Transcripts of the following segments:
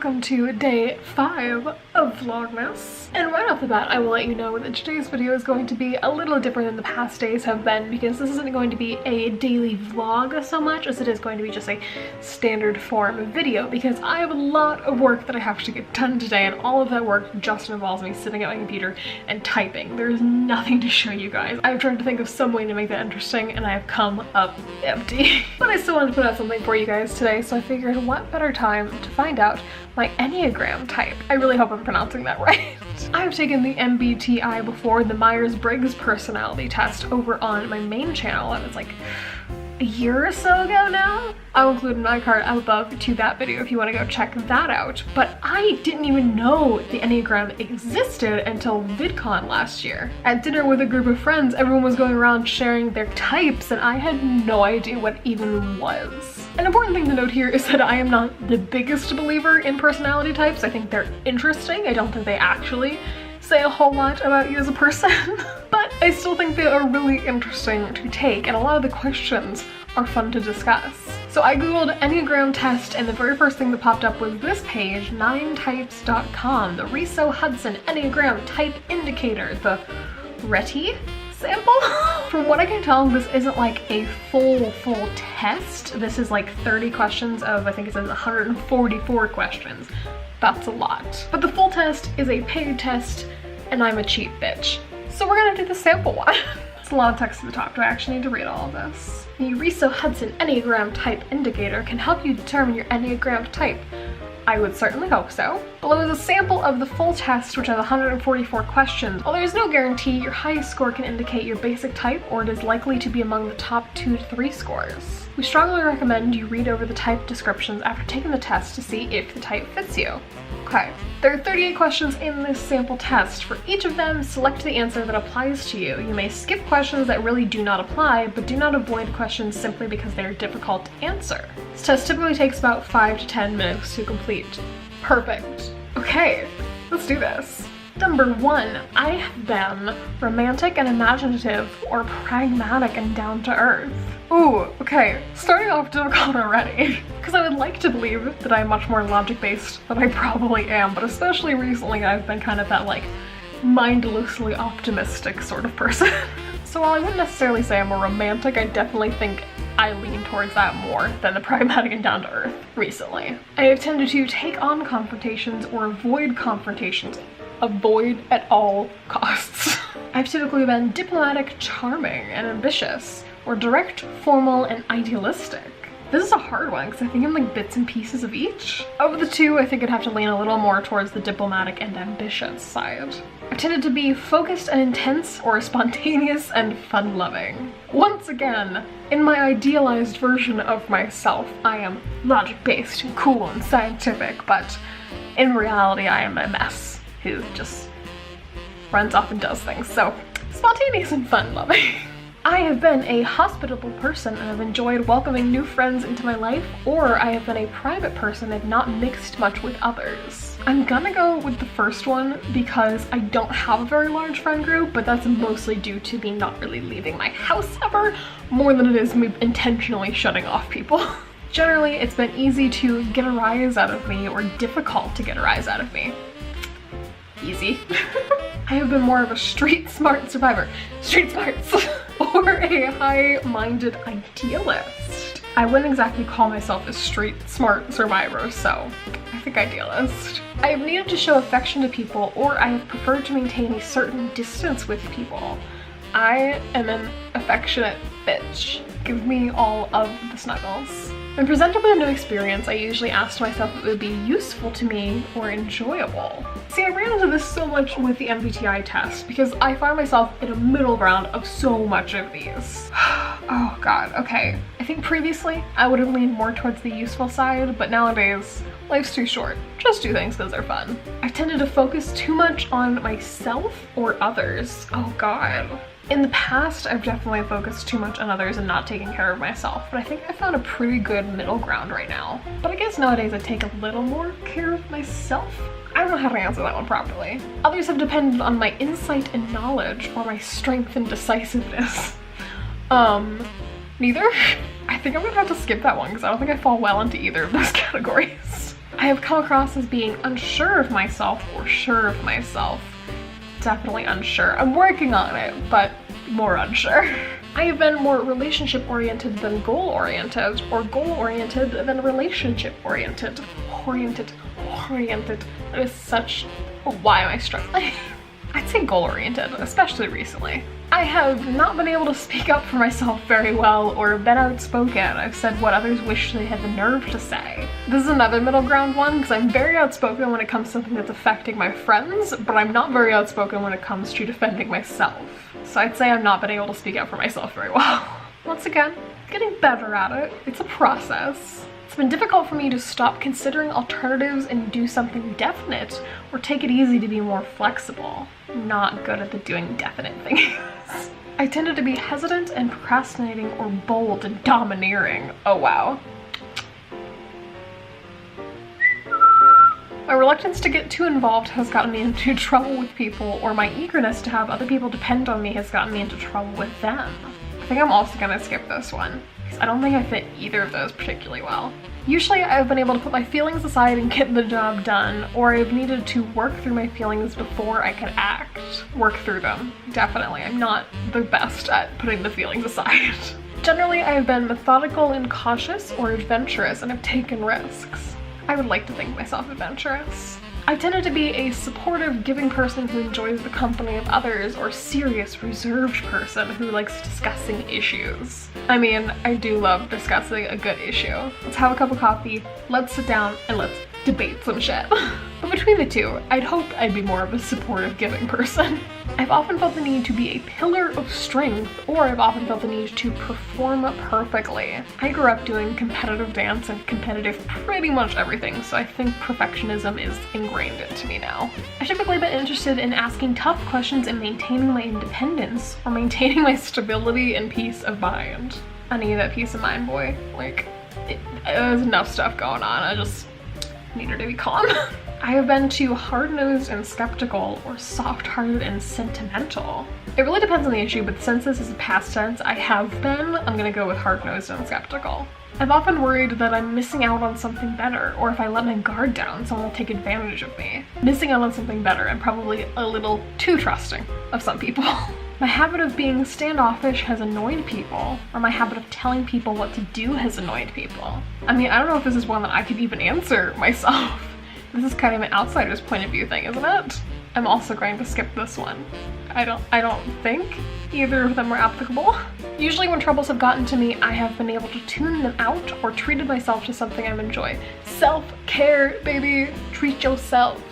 welcome to day 5 of Vlogmas. And right off the bat, I will let you know that today's video is going to be a little different than the past days have been, because this isn't going to be a daily vlog so much as it is going to be just a standard form video, because I have a lot of work that I have to get done today, and all of that work just involves me sitting at my computer and typing. There's nothing to show you guys. I've tried to think of some way to make that interesting, and I have come up empty. But I still wanted to put out something for you guys today, so I figured what better time to find out my Enneagram type. I really hope I'm pronouncing that right. I've taken the MBTI before, the Myers-Briggs personality test, over on my main channel. That was like a year or so ago now. I'll include an iCard up above to that video if you want to go check that out. But I didn't even know the Enneagram existed until VidCon last year. At dinner with a group of friends, everyone was going around sharing their types, and I had no idea what even was. An important thing to note here is that I am not the biggest believer in personality types. I think they're interesting. I don't think they actually say a whole lot about you as a person, but I still think they are really interesting to take, and a lot of the questions are fun to discuss. So I googled Enneagram test, and the very first thing that popped up was this page, 9types.com, the Riso Hudson Enneagram Type Indicator, the RETI sample. From what I can tell, this isn't like a full test. This is like 30 questions of, I think it says 144 questions. That's a lot. But the full test is a paid test, and I'm a cheap bitch. So we're gonna do the sample one. It's a lot of text at the top. Do I actually need to read all of this? The Riso Hudson Enneagram Type Indicator can help you determine your Enneagram type. I would certainly hope so. Below is a sample of the full test, which has 144 questions. While there is no guarantee, your highest score can indicate your basic type, or it is likely to be among the top 2 to 3 scores. We strongly recommend you read over the type descriptions after taking the test to see if the type fits you. Okay, there are 38 questions in this sample test. For each of them, select the answer that applies to you. You may skip questions that really do not apply, but do not avoid questions simply because they are difficult to answer. This test typically takes about 5 to 10 minutes to complete. Perfect. Okay, let's do this. Number 1, I have been romantic and imaginative, or pragmatic and down to earth. Ooh, okay, starting off difficult already. Because I would like to believe that I'm much more logic-based than I probably am, but especially recently I've been kind of that like mindlessly optimistic sort of person. So while I wouldn't necessarily say I'm a romantic, I definitely think I lean towards that more than the pragmatic and down to earth recently. I have tended to take on confrontations or avoid confrontations. Avoid at all costs. I've typically been diplomatic, charming, and ambitious, or direct, formal, and idealistic. This is a hard one because I think I'm like bits and pieces of each. Of the two, I think I'd have to lean a little more towards the diplomatic and ambitious side. I've tended to be focused and intense, or spontaneous and fun-loving. Once again, in my idealized version of myself, I am logic-based and cool and scientific, but in reality I am a mess who just runs off and does things. So spontaneous and fun-loving. I have been a hospitable person and have enjoyed welcoming new friends into my life, or I have been a private person and not mixed much with others. I'm gonna go with the first one because I don't have a very large friend group, but that's mostly due to me not really leaving my house ever, more than it is me intentionally shutting off people. Generally, it's been easy to get a rise out of me, or difficult to get a rise out of me. Easy. I have been more of a street smart survivor. Street smarts. Or a high-minded idealist. I wouldn't exactly call myself a street smart survivor, so I think idealist. I have needed to show affection to people, or I have preferred to maintain a certain distance with people. I am an affectionate bitch. Give me all of the snuggles. When presented with a new experience, I usually ask myself if it would be useful to me or enjoyable. See, I ran into this so much with the MBTI test because I find myself in a middle ground of so much of these. Oh god, okay. I think previously I would have leaned more towards the useful side, but nowadays, life's too short. Just do things because they're fun. I've tended to focus too much on myself or others. Oh god. In the past, I've definitely focused too much on others and not taking care of myself, but I think I found a pretty good middle ground right now. But I guess nowadays I take a little more care of myself. I don't know how to answer that one properly. Others have depended on my insight and knowledge, or my strength and decisiveness. Neither. I think I'm gonna have to skip that one because I don't think I fall well into either of those categories. I have come across as being unsure of myself or sure of myself. Definitely unsure. I'm working on it, but more unsure. I have been more relationship-oriented than goal-oriented, or goal-oriented than relationship-oriented. Oriented. That is such... Why am I struggling? I'd say goal-oriented, especially recently. I have not been able to speak up for myself very well or been outspoken. I've said what others wish they had the nerve to say. This is another middle ground one because I'm very outspoken when it comes to something that's affecting my friends, but I'm not very outspoken when it comes to defending myself. So I'd say I've not been able to speak up for myself very well. Once again, getting better at it. It's a process. It's been difficult for me to stop considering alternatives and do something definite, or take it easy to be more flexible. I'm not good at the doing definite things. I tended to be hesitant and procrastinating, or bold and domineering. Oh wow. My reluctance to get too involved has gotten me into trouble with people, or my eagerness to have other people depend on me has gotten me into trouble with them. I think I'm also gonna skip this one, because I don't think I fit either of those particularly well. Usually I've been able to put my feelings aside and get the job done, or I've needed to work through my feelings before I could act. Work through them, definitely. I'm not the best at putting the feelings aside. Generally, I have been methodical and cautious, or adventurous, and have taken risks. I would like to think myself adventurous. I tended to be a supportive, giving person who enjoys the company of others, or serious, reserved person who likes discussing issues. I mean, I do love discussing a good issue. Let's have a cup of coffee, let's sit down, and let's debate some shit. But between the two, I'd hope I'd be more of a supportive, giving person. I've often felt the need to be a pillar of strength, or I've often felt the need to perform perfectly. I grew up doing competitive dance and competitive pretty much everything, so I think perfectionism is ingrained into me now. I've typically been interested in asking tough questions and maintaining my independence, or maintaining my stability and peace of mind. I need that peace of mind, boy. Like, there's enough stuff going on, I just need her to be calm. I have been too hard-nosed and skeptical, or soft-hearted and sentimental. It really depends on the issue, but since this is a past tense, I have been, I'm gonna go with hard-nosed and skeptical. I've often worried that I'm missing out on something better, or if I let my guard down, someone will take advantage of me. Missing out on something better, I'm probably a little too trusting of some people. My habit of being standoffish has annoyed people, or my habit of telling people what to do has annoyed people. I mean, I don't know if this is one that I could even answer myself. This is kind of an outsider's point of view thing, isn't it? I'm also going to skip this one. I don't think either of them were applicable. Usually when troubles have gotten to me, I have been able to tune them out, or treated myself to something I enjoy. Self-care, baby, treat yourself.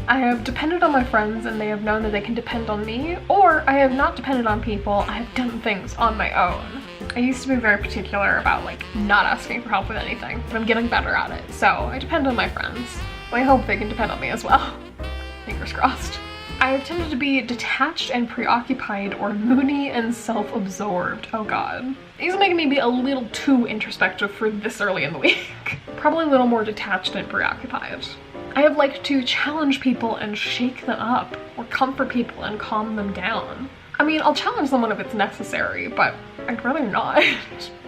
I have depended on my friends and they have known that they can depend on me, or I have not depended on people, I have done things on my own. I used to be very particular about like not asking for help with anything, but I'm getting better at it, so I depend on my friends. I hope they can depend on me as well. Fingers crossed. I have tended to be detached and preoccupied, or moody and self-absorbed. Oh god. These are making me be a little too introspective for this early in the week. Probably a little more detached and preoccupied. I have liked to challenge people and shake them up, or comfort people and calm them down. I mean, I'll challenge someone if it's necessary, but I'd rather not.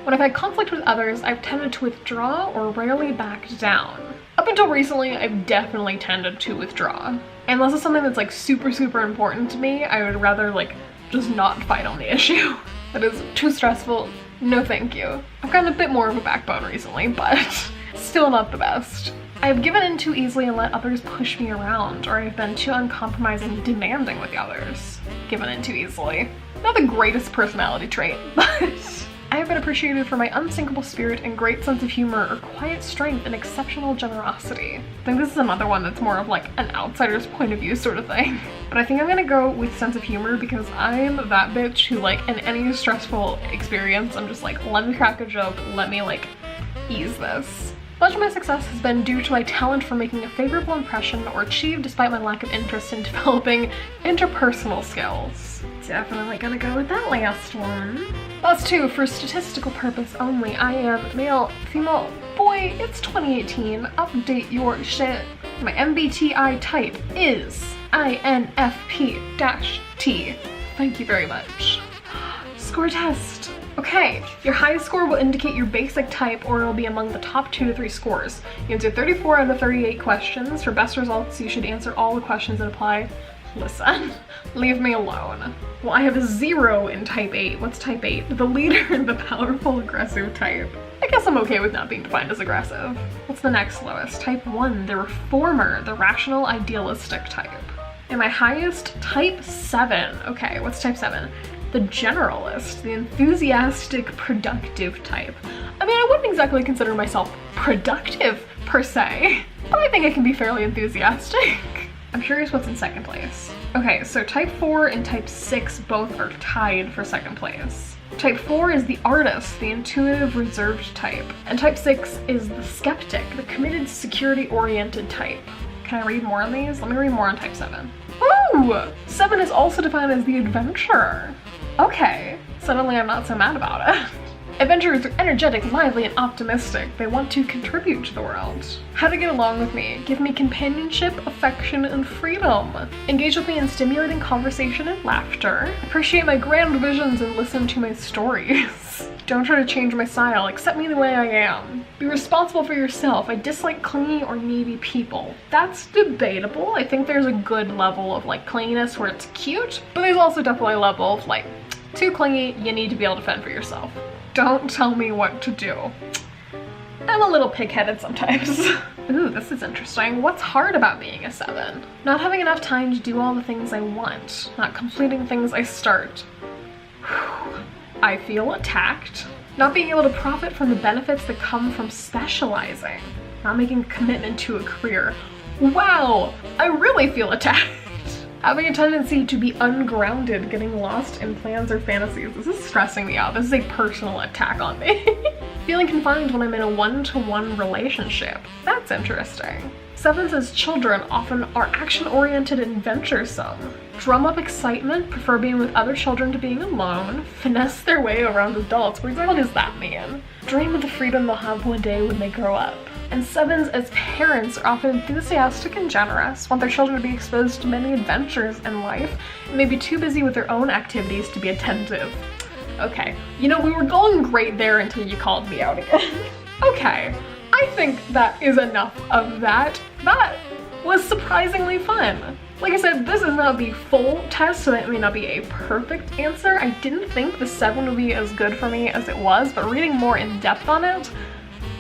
When I've had conflict with others, I've tended to withdraw or rarely back down. Up until recently, I've definitely tended to withdraw. Unless it's something that's like super important to me, I would rather like just not fight on the issue. That is too stressful, no thank you. I've gotten a bit more of a backbone recently, but still not the best. I've given in too easily and let others push me around, or I've been too uncompromising and demanding with the others. Given in too easily. Not the greatest personality trait, but I have been appreciated for my unsinkable spirit and great sense of humor, or quiet strength and exceptional generosity. I think this is another one that's more of like an outsider's point of view sort of thing. But I think I'm gonna go with sense of humor because I'm that bitch who like in any stressful experience, I'm just like, let me crack a joke, let me like ease this. Much of my success has been due to my talent for making a favorable impression, or achieved despite my lack of interest in developing interpersonal skills. Definitely gonna go with that last one. Last two, for statistical purpose only. I am male, female, boy, it's 2018, update your shit. My MBTI type is INFP-T. Thank you very much. Score test. Okay, your highest score will indicate your basic type, or it will be among the top 2 to 3 scores. You answer 34 out of 38 questions. For best results, you should answer all the questions that apply. Listen, leave me alone. Well, I have a 0 in type 8. What's type 8? The leader, the powerful, aggressive type. I guess I'm okay with not being defined as aggressive. What's the next lowest? Type 1, the reformer, the rational, idealistic type. And my highest, type 7. Okay, what's type 7? The generalist, the enthusiastic, productive type. I mean, I wouldn't exactly consider myself productive per se, but I think I can be fairly enthusiastic. I'm curious what's in second place. Okay, so type 4 and type 6 both are tied for second place. Type 4 is the artist, the intuitive, reserved type. And type 6 is the skeptic, the committed, security-oriented type. Can I read more on these? Let me read more on type 7. Ooh! 7 is also defined as the adventurer. Okay, suddenly I'm not so mad about it. Adventurers are energetic, lively, and optimistic. They want to contribute to the world. How to get along with me? Give me companionship, affection, and freedom. Engage with me in stimulating conversation and laughter. Appreciate my grand visions and listen to my stories. Don't try to change my style. Accept me the way I am. Be responsible for yourself. I dislike clingy or needy people. That's debatable. I think there's a good level of like clinginess where it's cute, but there's also definitely a level of like too clingy, you need to be able to fend for yourself. Don't tell me what to do. I'm a little pig-headed sometimes. Ooh, this is interesting. What's hard about being a 7? Not having enough time to do all the things I want. Not completing things I start. I feel attacked. Not being able to profit from the benefits that come from specializing. Not making a commitment to a career. Wow, I really feel attacked. Having a tendency to be ungrounded, getting lost in plans or fantasies. This is stressing me out. This is a personal attack on me. Feeling confined when I'm in a one-to-one relationship. That's interesting. 7s as children often are action-oriented and venturesome. Drum up excitement, prefer being with other children to being alone. Finesse their way around adults. What does that mean? Dream of the freedom they'll have one day when they grow up. And 7s as parents are often enthusiastic and generous, want their children to be exposed to many adventures in life, and may be too busy with their own activities to be attentive. Okay, you know, we were going great there until you called me out again. Okay, I think that is enough of that. That was surprisingly fun. Like I said, this is not the full test, so that may not be a perfect answer. I didn't think the 7 would be as good for me as it was, but reading more in depth on it,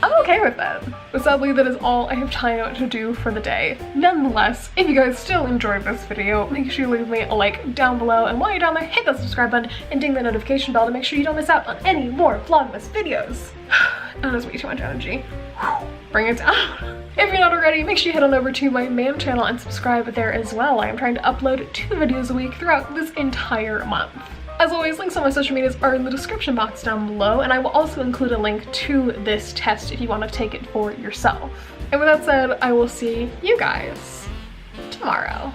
I'm okay with it. But sadly, that is all I have time to do for the day. Nonetheless, if you guys still enjoyed this video, make sure you leave me a like down below, and while you're down there, hit that subscribe button and ding the notification bell to make sure you don't miss out on any more Vlogmas videos. That is way too much energy. Bring it down. If you're not already, make sure you head on over to my main channel and subscribe there as well. I am trying to upload 2 videos a week throughout this entire month. As always, links on my social medias are in the description box down below, and I will also include a link to this test if you want to take it for yourself. And with that said, I will see you guys tomorrow.